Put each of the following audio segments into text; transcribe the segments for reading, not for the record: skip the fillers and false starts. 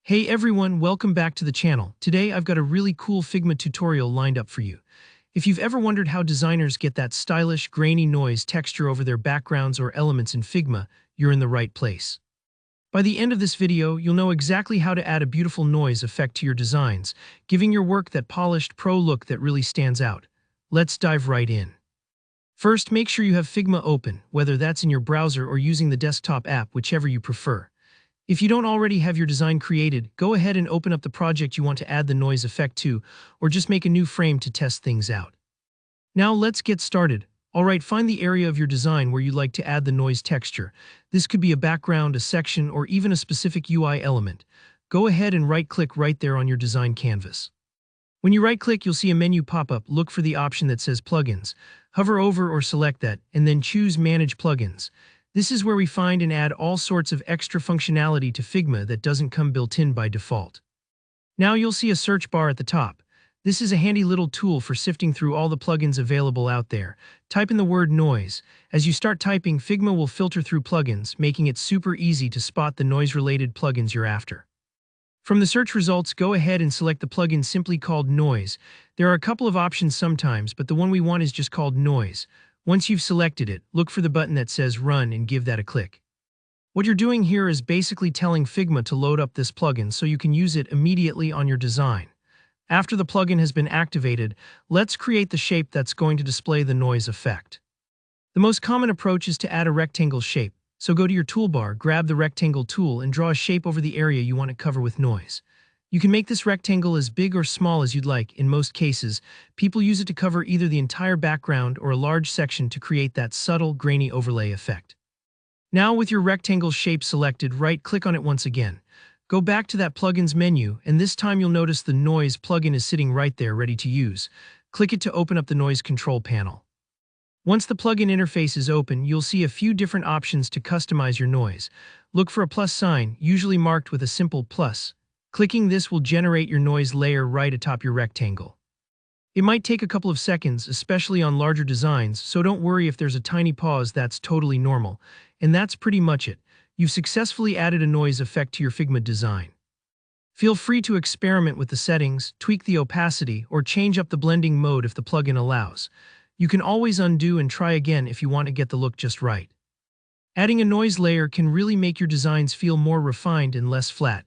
Hey everyone, welcome back to the channel. Today I've got a really cool Figma tutorial lined up for you. If you've ever wondered how designers get that stylish, grainy noise texture over their backgrounds or elements in Figma, you're in the right place. By the end of this video, you'll know exactly how to add a beautiful noise effect to your designs, giving your work that polished pro look that really stands out. Let's dive right in. First, make sure you have Figma open, whether that's in your browser or using the desktop app, whichever you prefer. If you don't already have your design created, go ahead and open up the project you want to add the noise effect to, or just make a new frame to test things out. Now let's get started. Alright, find the area of your design where you'd like to add the noise texture. This could be a background, a section, or even a specific UI element. Go ahead and right-click right there on your design canvas. When you right-click, you'll see a menu pop up. Look for the option that says Plugins. Hover over or select that, and then choose Manage Plugins. This is where we find and add all sorts of extra functionality to Figma that doesn't come built in by default. Now you'll see a search bar at the top. This is a handy little tool for sifting through all the plugins available out there. Type in the word noise. As you start typing, Figma will filter through plugins, making it super easy to spot the noise-related plugins you're after. From the search results, go ahead and select the plugin simply called Noise. There are a couple of options sometimes, but the one we want is just called Noise. Once you've selected it, look for the button that says Run and give that a click. What you're doing here is basically telling Figma to load up this plugin so you can use it immediately on your design. After the plugin has been activated, let's create the shape that's going to display the noise effect. The most common approach is to add a rectangle shape, so go to your toolbar, grab the rectangle tool, and draw a shape over the area you want to cover with noise. You can make this rectangle as big or small as you'd like. In most cases, people use it to cover either the entire background or a large section to create that subtle, grainy overlay effect. Now with your rectangle shape selected, right-click on it once again. Go back to that plugins menu, and this time you'll notice the noise plugin is sitting right there ready to use. Click it to open up the noise control panel. Once the plugin interface is open, you'll see a few different options to customize your noise. Look for a plus sign, usually marked with a simple plus. Clicking this will generate your noise layer right atop your rectangle. It might take a couple of seconds, especially on larger designs, so don't worry if there's a tiny pause. That's totally normal. And that's pretty much it. You've successfully added a noise effect to your Figma design. Feel free to experiment with the settings, tweak the opacity, or change up the blending mode if the plugin allows. You can always undo and try again if you want to get the look just right. Adding a noise layer can really make your designs feel more refined and less flat.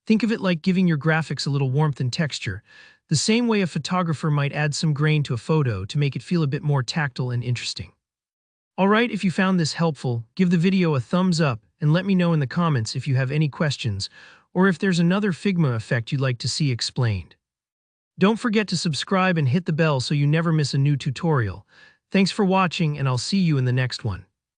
Think of it like giving your graphics a little warmth and texture, the same way a photographer might add some grain to a photo to make it feel a bit more tactile and interesting. Alright, if you found this helpful, give the video a thumbs up and let me know in the comments if you have any questions or if there's another Figma effect you'd like to see explained. Don't forget to subscribe and hit the bell so you never miss a new tutorial. Thanks for watching, and I'll see you in the next one.